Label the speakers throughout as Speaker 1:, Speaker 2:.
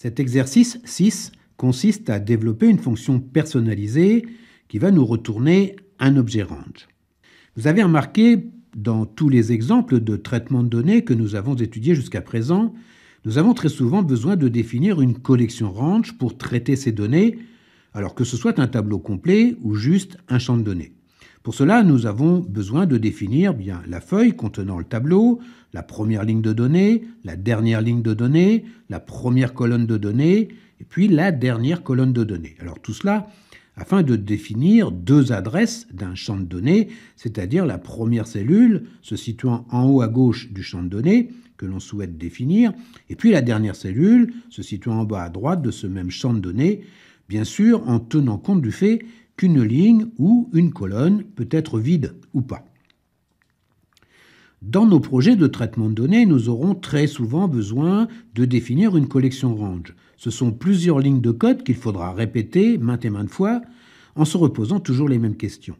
Speaker 1: Cet exercice 6 consiste à développer une fonction personnalisée qui va nous retourner un objet range. Vous avez remarqué dans tous les exemples de traitement de données que nous avons étudiés jusqu'à présent, nous avons très souvent besoin de définir une collection range pour traiter ces données, alors que ce soit un tableau complet ou juste un champ de données. Pour cela, nous avons besoin de définir bien la feuille contenant le tableau, la première ligne de données, la dernière ligne de données, la première colonne de données, et puis la dernière colonne de données. Alors tout cela afin de définir deux adresses d'un champ de données, c'est-à-dire la première cellule se situant en haut à gauche du champ de données que l'on souhaite définir, et puis la dernière cellule se situant en bas à droite de ce même champ de données, bien sûr en tenant compte du fait qu'une ligne ou une colonne peut être vide ou pas. Dans nos projets de traitement de données, nous aurons très souvent besoin de définir une collection range. Ce sont plusieurs lignes de code qu'il faudra répéter maintes et maintes fois en se reposant toujours les mêmes questions.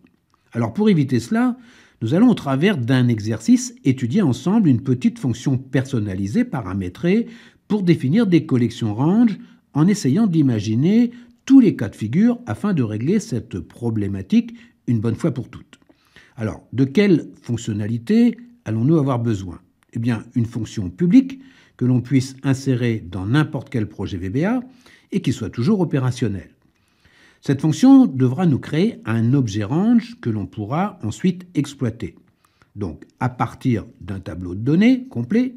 Speaker 1: Alors pour éviter cela, nous allons au travers d'un exercice étudier ensemble une petite fonction personnalisée paramétrée pour définir des collections range en essayant d'imaginer tous les cas de figure afin de régler cette problématique une bonne fois pour toutes. Alors, de quelle fonctionnalité allons-nous avoir besoin? Eh bien, une fonction publique que l'on puisse insérer dans n'importe quel projet VBA et qui soit toujours opérationnel. Cette fonction devra nous créer un objet range que l'on pourra ensuite exploiter. Donc, à partir d'un tableau de données complet,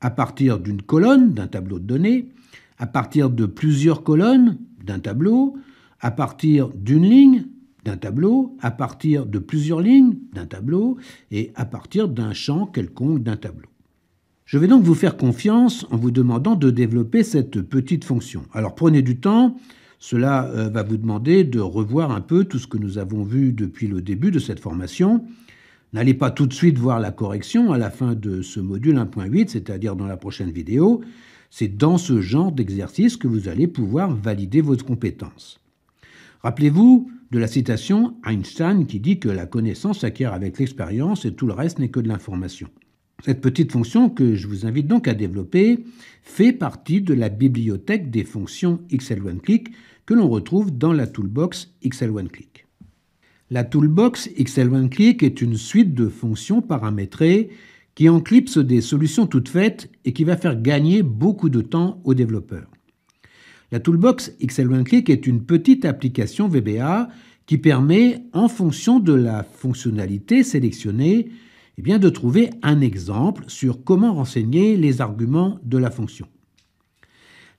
Speaker 1: à partir d'une colonne d'un tableau de données, à partir de plusieurs colonnes d'un tableau, à partir d'une ligne d'un tableau, à partir de plusieurs lignes d'un tableau et à partir d'un champ quelconque d'un tableau. Je vais donc vous faire confiance en vous demandant de développer cette petite fonction. Alors prenez du temps, cela va vous demander de revoir un peu tout ce que nous avons vu depuis le début de cette formation. N'allez pas tout de suite voir la correction à la fin de ce module 1.8, c'est-à-dire dans la prochaine vidéo. C'est dans ce genre d'exercice que vous allez pouvoir valider votre compétence. Rappelez-vous de la citation Einstein qui dit que la connaissance s'acquiert avec l'expérience et tout le reste n'est que de l'information. Cette petite fonction que je vous invite donc à développer fait partie de la bibliothèque des fonctions XL OneClick que l'on retrouve dans la toolbox XL OneClick. La toolbox XL OneClick est une suite de fonctions paramétrées qui enclipse des solutions toutes faites et qui va faire gagner beaucoup de temps aux développeurs. La toolbox XL OneClick est une petite application VBA qui permet, en fonction de la fonctionnalité sélectionnée, de trouver un exemple sur comment renseigner les arguments de la fonction.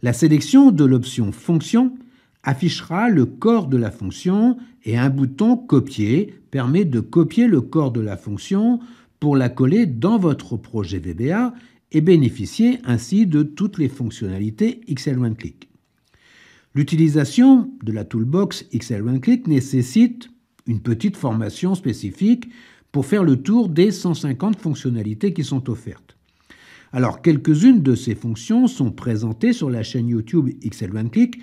Speaker 1: La sélection de l'option fonction affichera le corps de la fonction et un bouton copier permet de copier le corps de la fonction pour la coller dans votre projet VBA et bénéficier ainsi de toutes les fonctionnalités XL OneClick. L'utilisation de la toolbox XL OneClick nécessite une petite formation spécifique pour faire le tour des 150 fonctionnalités qui sont offertes. Alors, quelques-unes de ces fonctions sont présentées sur la chaîne YouTube XL OneClick,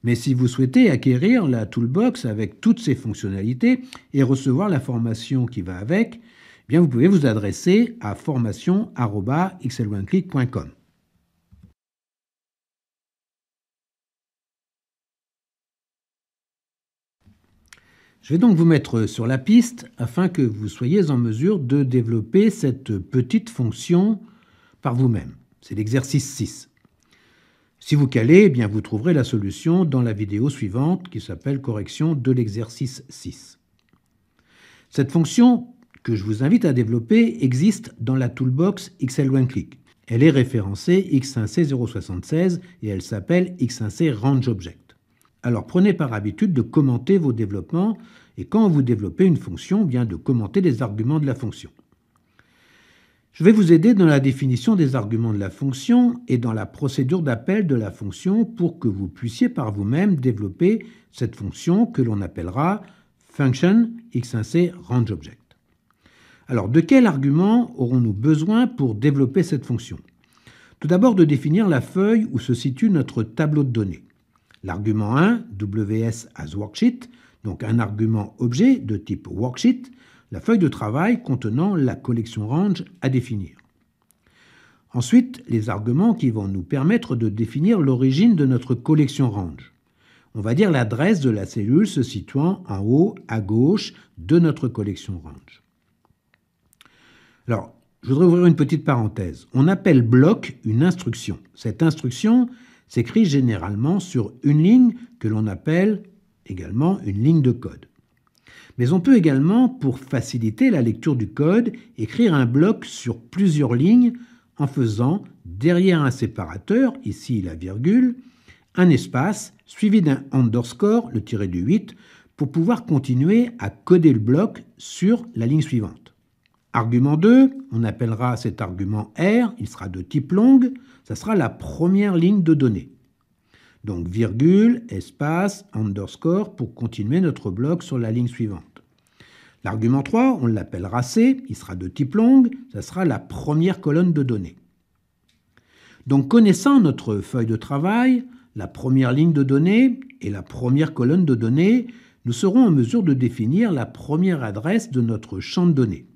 Speaker 1: mais si vous souhaitez acquérir la toolbox avec toutes ces fonctionnalités et recevoir la formation qui va avec, vous pouvez vous adresser à formation@xlonclick.com. Je vais donc vous mettre sur la piste afin que vous soyez en mesure de développer cette petite fonction par vous-même. C'est l'exercice 6. Si vous calez, vous trouverez la solution dans la vidéo suivante qui s'appelle correction de l'exercice 6. Cette fonction que je vous invite à développer existe dans la toolbox XL OneClick. Elle est référencée X1C076 et elle s'appelle X1C Range Object. Alors prenez par habitude de commenter vos développements et quand vous développez une fonction, de commenter les arguments de la fonction. Je vais vous aider dans la définition des arguments de la fonction et dans la procédure d'appel de la fonction pour que vous puissiez par vous-même développer cette fonction que l'on appellera function X1C Range Object. Alors, de quel argument aurons-nous besoin pour développer cette fonction? Tout d'abord, de définir la feuille où se situe notre tableau de données. L'argument 1, WS as worksheet, donc un argument objet de type worksheet, la feuille de travail contenant la collection range à définir. Ensuite, les arguments qui vont nous permettre de définir l'origine de notre collection range. On va dire l'adresse de la cellule se situant en haut à gauche de notre collection range. Alors, je voudrais ouvrir une petite parenthèse. On appelle bloc une instruction. Cette instruction s'écrit généralement sur une ligne que l'on appelle également une ligne de code. Mais on peut également, pour faciliter la lecture du code, écrire un bloc sur plusieurs lignes en faisant, derrière un séparateur, ici la virgule, un espace suivi d'un underscore, le tiré du 8, pour pouvoir continuer à coder le bloc sur la ligne suivante. Argument 2, on appellera cet argument R, il sera de type long, ça sera la première ligne de données. Donc virgule, espace, underscore pour continuer notre bloc sur la ligne suivante. L'argument 3, on l'appellera C, il sera de type long, ça sera la première colonne de données. Donc connaissant notre feuille de travail, la première ligne de données et la première colonne de données, nous serons en mesure de définir la première adresse de notre champ de données,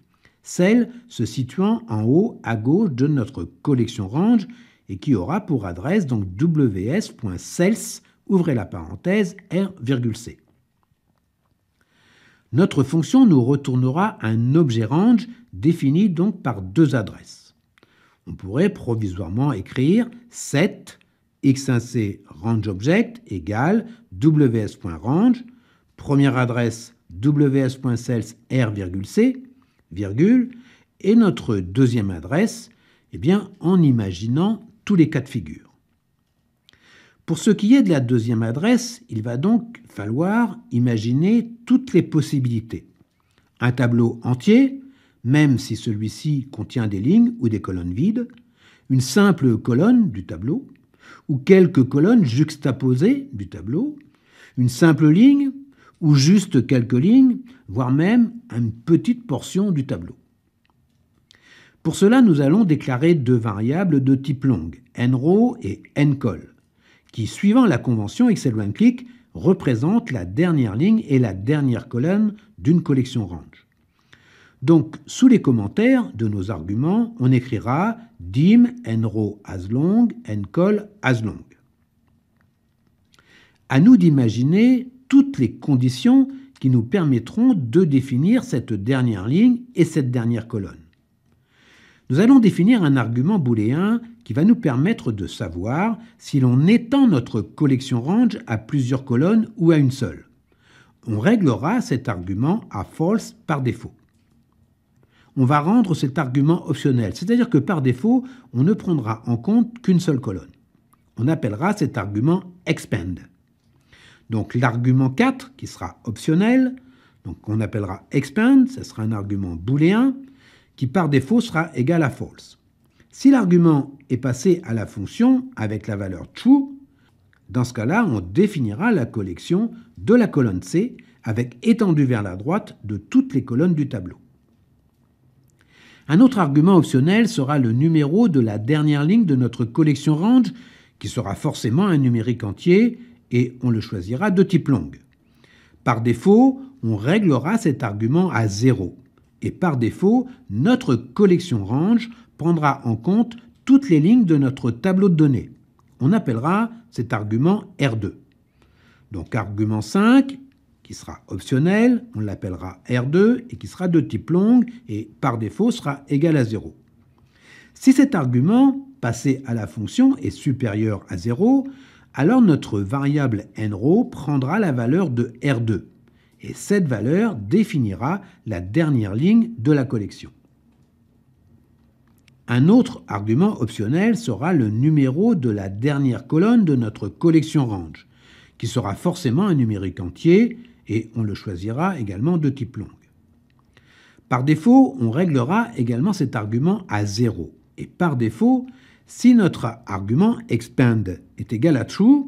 Speaker 1: celle se situant en haut à gauche de notre collection range et qui aura pour adresse donc ws.cels, ouvrez la parenthèse, r,c. Notre fonction nous retournera un objet range défini donc par deux adresses. On pourrait provisoirement écrire set x1c rangeObject égale ws.range, première adresse ws.cels r,c, virgule, et notre deuxième adresse, eh bien, en imaginant tous les cas de figure. Pour ce qui est de la deuxième adresse, il va donc falloir imaginer toutes les possibilités. Un tableau entier, même si celui-ci contient des lignes ou des colonnes vides, une simple colonne du tableau, ou quelques colonnes juxtaposées du tableau, une simple ligne, ou juste quelques lignes, voire même une petite portion du tableau. Pour cela, nous allons déclarer deux variables de type long, nRow et ncol, qui, suivant la convention Excel OneClick, représentent la dernière ligne et la dernière colonne d'une collection range. Donc, sous les commentaires de nos arguments, on écrira dim nRow as long, ncol as long. À nous d'imaginer toutes les conditions qui nous permettront de définir cette dernière ligne et cette dernière colonne. Nous allons définir un argument booléen qui va nous permettre de savoir si l'on étend notre collection range à plusieurs colonnes ou à une seule. On réglera cet argument à false par défaut. On va rendre cet argument optionnel, c'est-à-dire que par défaut, on ne prendra en compte qu'une seule colonne. On appellera cet argument expand. Donc l'argument 4, qui sera optionnel, donc on appellera expand, ce sera un argument booléen, qui par défaut sera égal à false. Si l'argument est passé à la fonction avec la valeur true, dans ce cas-là, on définira la collection de la colonne C avec étendu vers la droite de toutes les colonnes du tableau. Un autre argument optionnel sera le numéro de la dernière ligne de notre collection range, qui sera forcément un numérique entier, et on le choisira de type long. Par défaut, on réglera cet argument à 0. Et par défaut, notre collection range prendra en compte toutes les lignes de notre tableau de données. On appellera cet argument R2. Donc argument 5, qui sera optionnel, on l'appellera R2 et qui sera de type long et par défaut sera égal à 0. Si cet argument, passé à la fonction, est supérieur à 0, alors notre variable nRow prendra la valeur de R2. Et cette valeur définira la dernière ligne de la collection. Un autre argument optionnel sera le numéro de la dernière colonne de notre collection range, qui sera forcément un numérique entier et on le choisira également de type long. Par défaut, on réglera également cet argument à 0. Et par défaut, si notre argument expand est égal à true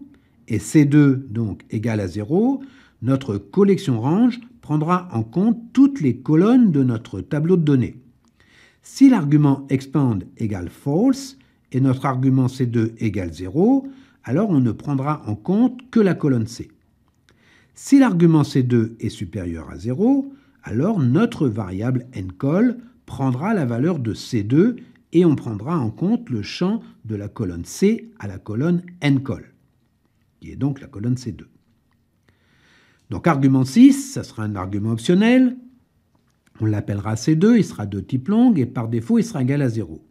Speaker 1: et C2 donc égal à 0, notre collection range prendra en compte toutes les colonnes de notre tableau de données. Si l'argument expand égale false et notre argument C2 égale 0, alors on ne prendra en compte que la colonne C. Si l'argument C2 est supérieur à 0, alors notre variable ncol prendra la valeur de C2 et on prendra en compte le champ de la colonne C à la colonne ncol, qui est donc la colonne C2. Donc argument 6, ça sera un argument optionnel. On l'appellera C2, il sera de type long et par défaut, il sera égal à 0.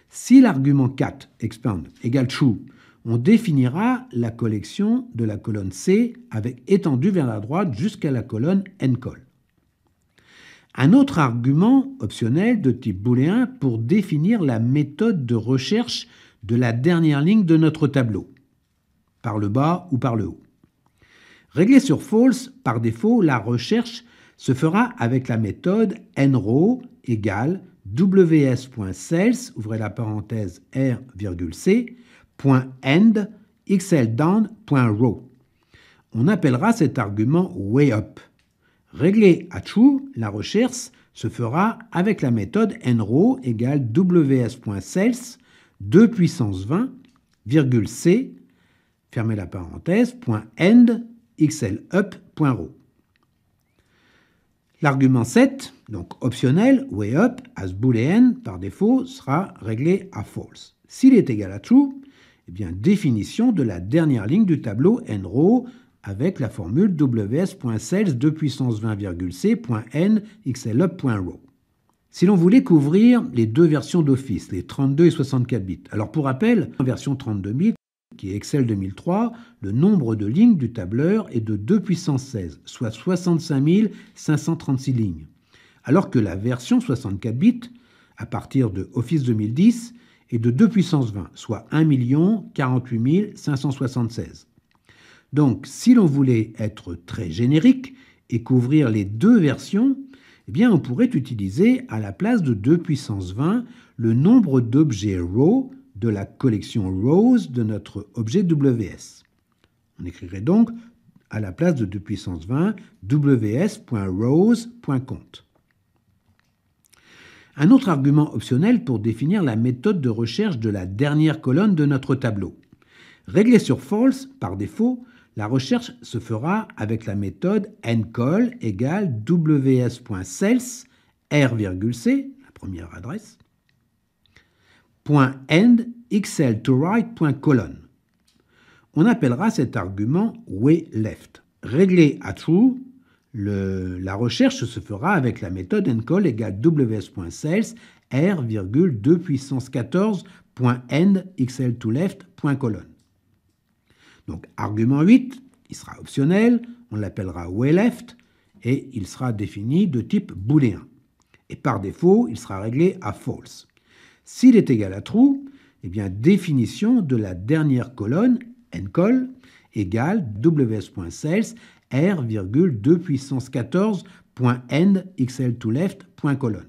Speaker 1: Si l'argument 4, expand, égale true, on définira la collection de la colonne C avec étendue vers la droite jusqu'à la colonne ncol. Un autre argument optionnel de type booléen pour définir la méthode de recherche de la dernière ligne de notre tableau, par le bas ou par le haut. Réglé sur false, par défaut, la recherche se fera avec la méthode nrow égale ws.cells, ouvrez la parenthèse r,c, .end xldown.row. On appellera cet argument wayUp. Réglé à true, la recherche se fera avec la méthode nrow égale ws.cells 2 puissance 20, c, fermez la parenthèse, .end xlup.row. L'argument 7, donc optionnel, wayUp, as boolean, par défaut, sera réglé à false. S'il est égal à true, eh bien, définition de la dernière ligne du tableau nrow avec la formule ws.cells 2 puissance 20, c, .n xlup.row. Si l'on voulait couvrir les deux versions d'Office, les 32 et 64 bits, alors pour rappel, en version 32 bits, qui est Excel 2003, le nombre de lignes du tableur est de 2 puissance 16, soit 65 536 lignes, alors que la version 64 bits, à partir de Office 2010, est de 2 puissance 20, soit 1 48 576. Donc, si l'on voulait être très générique et couvrir les deux versions, eh bien, on pourrait utiliser à la place de 2 puissance 20 le nombre d'objets row de la collection rows de notre objet WS. On écrirait donc à la place de 2 puissance 20 ws.rows.count. Un autre argument optionnel pour définir la méthode de recherche de la dernière colonne de notre tableau. Réglé sur false, par défaut, la recherche se fera avec la méthode ncol égale ws.cells r,c, la première adresse, .end xl2right.colon. On appellera cet argument wayLeft. Réglé à true, la recherche se fera avec la méthode ncol égale ws.cells r,2 puissance 14 .end xl2left.colon. Donc, argument 8, il sera optionnel, on l'appellera wayLeft, et il sera défini de type booléen. Et par défaut, il sera réglé à false. S'il est égal à true, eh bien, définition de la dernière colonne, ncol, égale ws.cells r,2 puissance 14 .end xl2left.colon.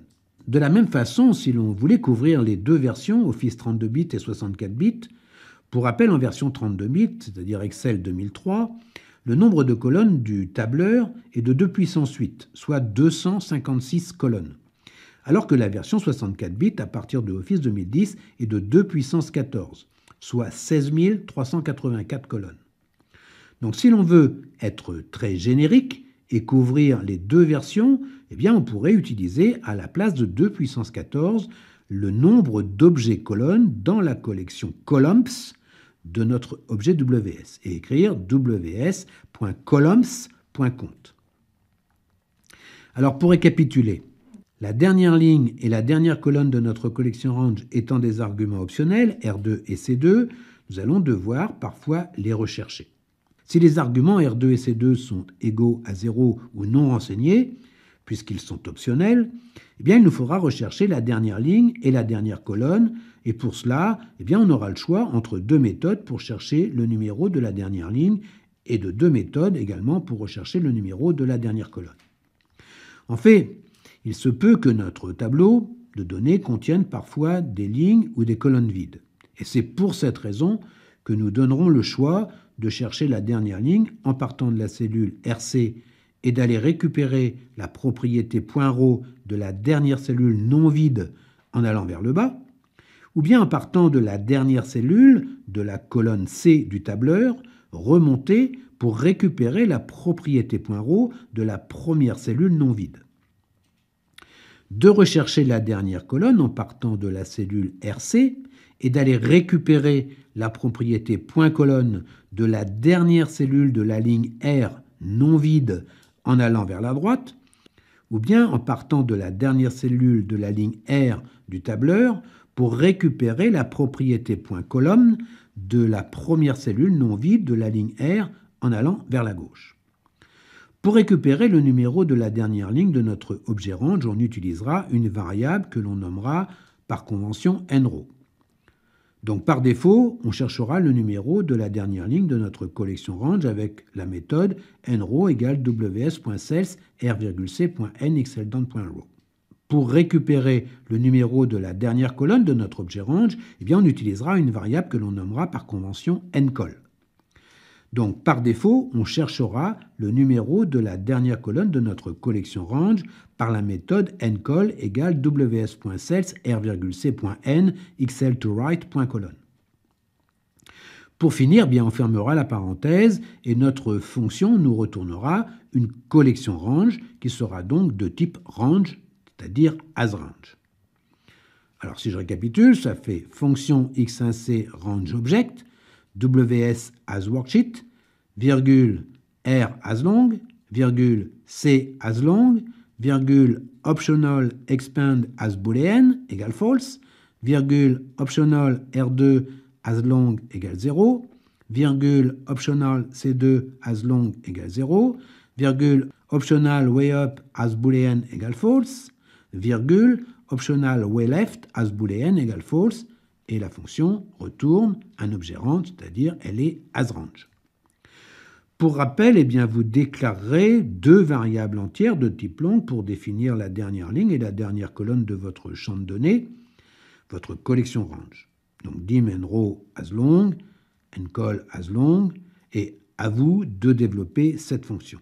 Speaker 1: De la même façon, si l'on voulait couvrir les deux versions, Office 32 bits et 64 bits, pour rappel, en version 32 bits, c'est-à-dire Excel 2003, le nombre de colonnes du tableur est de 2 puissance 8, soit 256 colonnes, alors que la version 64 bits à partir de Office 2010 est de 2 puissance 14, soit 16 384 colonnes. Donc si l'on veut être très générique et couvrir les deux versions, eh bien on pourrait utiliser à la place de 2 puissance 14 le nombre d'objets colonnes dans la collection columns de notre objet WS et écrire ws.columns.count. Alors pour récapituler, la dernière ligne et la dernière colonne de notre collection range étant des arguments optionnels, R2 et C2, nous allons devoir parfois les rechercher. Si les arguments R2 et C2 sont égaux à 0 ou non renseignés, puisqu'ils sont optionnels, eh bien, il nous faudra rechercher la dernière ligne et la dernière colonne, et pour cela, eh bien, on aura le choix entre deux méthodes pour chercher le numéro de la dernière ligne et de deux méthodes également pour rechercher le numéro de la dernière colonne. En fait, il se peut que notre tableau de données contienne parfois des lignes ou des colonnes vides. Et c'est pour cette raison que nous donnerons le choix de chercher la dernière ligne en partant de la cellule RC et d'aller récupérer la propriété .row de la dernière cellule non vide en allant vers le bas, ou bien en partant de la dernière cellule de la colonne C du tableur, remonter pour récupérer la propriété .row de la première cellule non vide. de rechercher la dernière colonne en partant de la cellule RC et d'aller récupérer la propriété point colonne de la dernière cellule de la ligne R non vide en allant vers la droite, ou bien en partant de la dernière cellule de la ligne R du tableur pour récupérer la propriété point colonne de la première cellule non vide de la ligne R en allant vers la gauche. Pour récupérer le numéro de la dernière ligne de notre objet range, on utilisera une variable que l'on nommera par convention nrow. Donc par défaut, on cherchera le numéro de la dernière ligne de notre collection range avec la méthode nrow égale ws.cells r,c.n_xldent.row. Pour récupérer le numéro de la dernière colonne de notre objet range, on utilisera une variable que l'on nommera par convention ncol. Donc, par défaut, on cherchera le numéro de la dernière colonne de notre collection range par la méthode ncol égale ws.cells r,c.n xl_to_right.colon. Pour finir, on fermera la parenthèse et notre fonction nous retournera une collection range qui sera donc de type range, c'est-à-dire asRange. Alors, si je récapitule, ça fait fonction x1c range object, ws as worksheet, virgule r as long, virgule c as long, virgule optional expand as boolean égale false, virgule optional r2 as long égale 0, virgule optional c2 as long égale 0, virgule optional way up as boolean égale false, virgule optional way left as boolean égale false, et la fonction retourne un objet range, c'est-à-dire elle est asRange. Pour rappel, vous déclarerez deux variables entières de type long pour définir la dernière ligne et la dernière colonne de votre champ de données, votre collection range. Donc dim nrow as long, ncol as long, et à vous de développer cette fonction.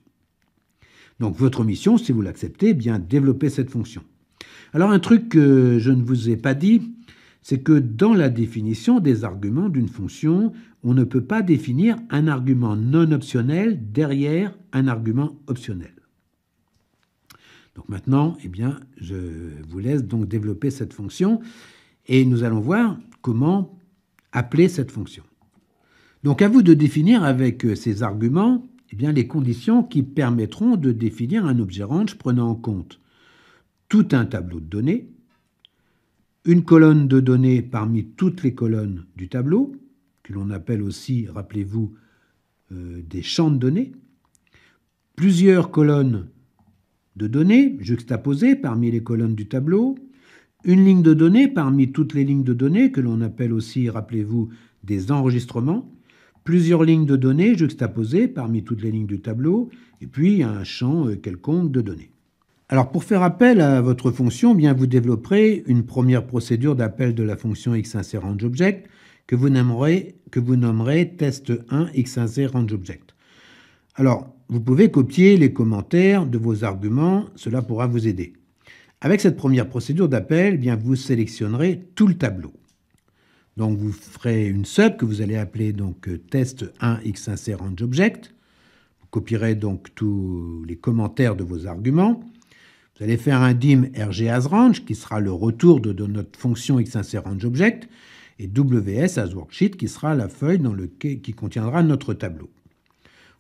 Speaker 1: Donc votre mission, si vous l'acceptez, développer cette fonction. Alors un truc que je ne vous ai pas dit, c'est que dans la définition des arguments d'une fonction, on ne peut pas définir un argument non optionnel derrière un argument optionnel. Donc maintenant, je vous laisse donc développer cette fonction et nous allons voir comment appeler cette fonction. Donc à vous de définir avec ces arguments les conditions qui permettront de définir un objet range prenant en compte tout un tableau de données, une colonne de données parmi toutes les colonnes du tableau, que l'on appelle aussi, rappelez-vous, des champs de données, plusieurs colonnes de données juxtaposées parmi les colonnes du tableau, une ligne de données parmi toutes les lignes de données, que l'on appelle aussi, rappelez-vous, des enregistrements, plusieurs lignes de données juxtaposées parmi toutes les lignes du tableau, et puis un champ quelconque de données. Alors pour faire appel à votre fonction, vous développerez une première procédure d'appel de la fonction x1c range object que vous nommerez test1 x1c range object. Alors vous pouvez copier les commentaires de vos arguments, cela pourra vous aider. Avec cette première procédure d'appel, vous sélectionnerez tout le tableau. Donc vous ferez une sub que vous allez appeler donc test1 x1c range object. Vous copierez donc tous les commentaires de vos arguments. Vous allez faire un dim rg as range qui sera le retour de notre fonction x1c range object et ws as worksheet qui sera la feuille qui contiendra notre tableau.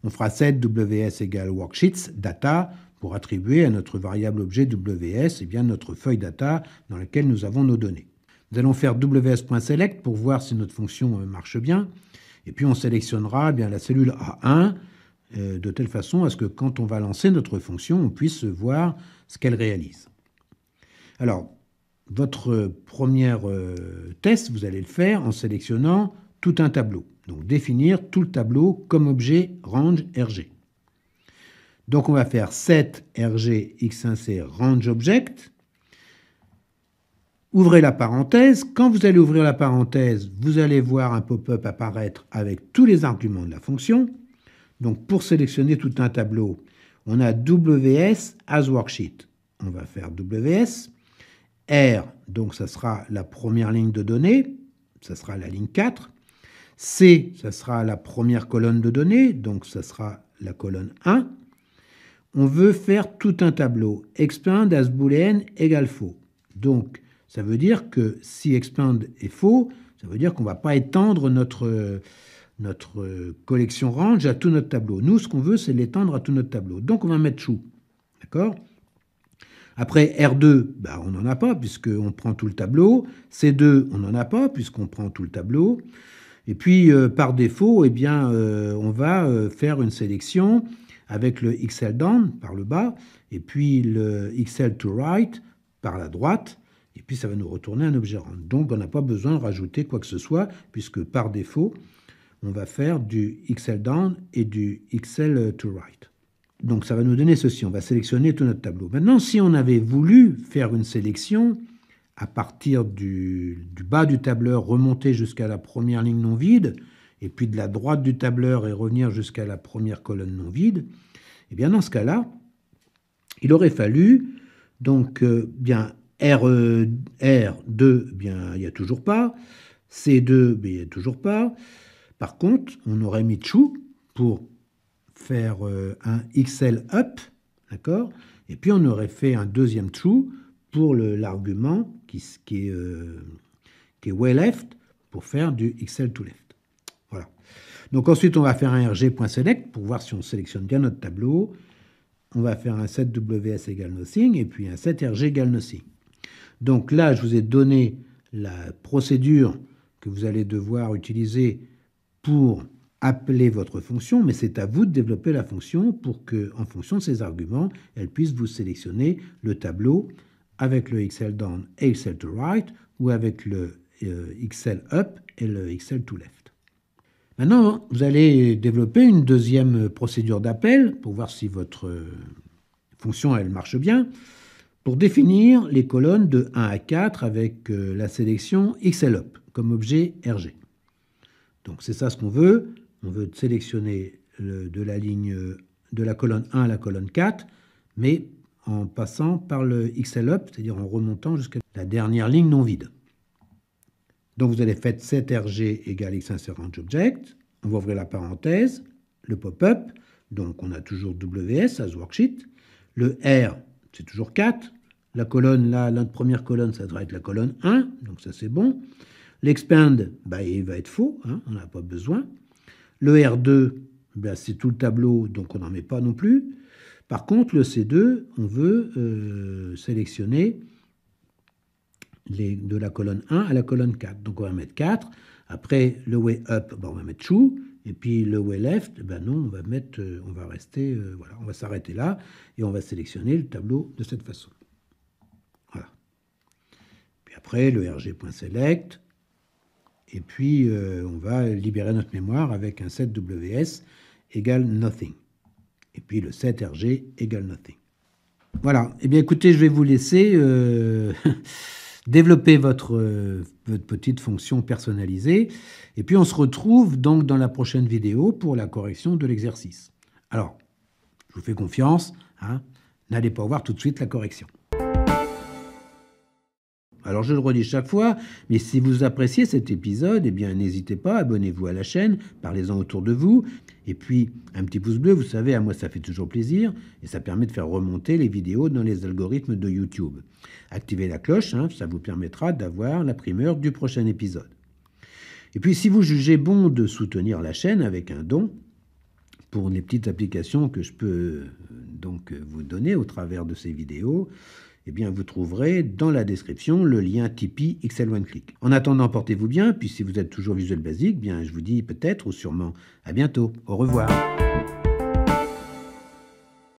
Speaker 1: On fera set ws égale worksheets data pour attribuer à notre variable objet ws notre feuille data dans laquelle nous avons nos données. Nous allons faire ws.select pour voir si notre fonction marche bien et puis on sélectionnera la cellule A1 de telle façon à ce que quand on va lancer notre fonction, on puisse voir ce qu'elle réalise. Alors, votre premier test, vous allez le faire en sélectionnant tout un tableau. Donc, définir tout le tableau comme objet range RG. Donc, on va faire set RG x1c range object. Ouvrez la parenthèse. Quand vous allez ouvrir la parenthèse, vous allez voir un pop-up apparaître avec tous les arguments de la fonction. Donc, pour sélectionner tout un tableau, on a ws as worksheet. On va faire ws. R, donc ça sera la première ligne de données, ça sera la ligne 4. C, ça sera la première colonne de données, donc ça sera la colonne 1. on veut faire tout un tableau. Expand as boolean égale faux. Donc, ça veut dire que si expand est faux, ça veut dire qu'on ne va pas étendre notre collection range à tout notre tableau. Nous, ce qu'on veut, c'est l'étendre à tout notre tableau. Donc, on va mettre true. D'accord? Après, R2, bah, on n'en a pas puisqu'on prend tout le tableau. C2, on n'en a pas puisqu'on prend tout le tableau. Et puis, par défaut, eh bien, on va faire une sélection avec le XL down par le bas et puis le XL to right par la droite. Et puis, ça va nous retourner un objet range. Donc, on n'a pas besoin de rajouter quoi que ce soit puisque par défaut, on va faire du XL down et du XL to right. Donc, ça va nous donner ceci. On va sélectionner tout notre tableau. Maintenant, si on avait voulu faire une sélection à partir du bas du tableur, remonter jusqu'à la première ligne non vide, et puis de la droite du tableur et revenir jusqu'à la première colonne non vide, eh bien, dans ce cas-là, il aurait fallu, donc, bien, R2, bien, il n'y a toujours pas. C2, bien, il n'y a toujours pas. Par contre, on aurait mis true pour faire un XL up, d'accord? Et puis on aurait fait un deuxième true pour l'argument qui est way left pour faire du XL to left. Voilà. Donc ensuite, on va faire un rg.select pour voir si on sélectionne bien notre tableau. On va faire un set ws égale nothing et puis un set rg égale nothing. Donc là, je vous ai donné la procédure que vous allez devoir utiliser pour appeler votre fonction, mais c'est à vous de développer la fonction pour que, en fonction de ces arguments, elle puisse vous sélectionner le tableau avec le XL down et XL to right ou avec le XL up et le XL to left. Maintenant, vous allez développer une deuxième procédure d'appel pour voir si votre fonction elle marche bien, pour définir les colonnes de 1 à 4 avec la sélection XL up comme objet RG. Donc c'est ça ce qu'on veut. On veut sélectionner de la colonne 1 à la colonne 4, mais en passant par le XL up, c'est-à-dire en remontant jusqu'à la dernière ligne non vide. Donc vous allez faire set rg égale x_range_object. On va ouvrir la parenthèse, le pop-up. Donc on a toujours WS as worksheet. Le R, c'est toujours 4. La colonne, là, la première colonne, ça devrait être la colonne 1. Donc ça, c'est bon. L'expand, bah, il va être faux. Hein, on n'a pas besoin. Le R2, bah, c'est tout le tableau, donc on n'en met pas non plus. Par contre, le C2, on veut sélectionner de la colonne 1 à la colonne 4. Donc on va mettre 4. Après, le way up, bah, on va mettre true. Et puis le way left, bah, non, on va rester, voilà, on va s'arrêter là et on va sélectionner le tableau de cette façon. Voilà. Puis après, le rg.select. Et puis, on va libérer notre mémoire avec un set WS égale nothing. Et puis, le set RG égale nothing. Voilà. Eh bien, écoutez, je vais vous laisser développer votre petite fonction personnalisée. Et puis, on se retrouve donc dans la prochaine vidéo pour la correction de l'exercice. Alors, je vous fais confiance. Hein, n'allez pas voir tout de suite la correction. Alors, je le redis chaque fois, mais si vous appréciez cet épisode, eh bien, n'hésitez pas, abonnez-vous à la chaîne, parlez-en autour de vous. Et puis, un petit pouce bleu, vous savez, à moi, ça fait toujours plaisir. Et ça permet de faire remonter les vidéos dans les algorithmes de YouTube. Activez la cloche, hein, ça vous permettra d'avoir la primeur du prochain épisode. Et puis, si vous jugez bon de soutenir la chaîne avec un don, pour les petites applications que je peux donc vous donner au travers de ces vidéos, eh bien, vous trouverez dans la description le lien Tipeee XL One Click. En attendant, portez-vous bien, puis si vous êtes toujours Visual Basic, bien, je vous dis peut-être ou sûrement à bientôt. Au revoir.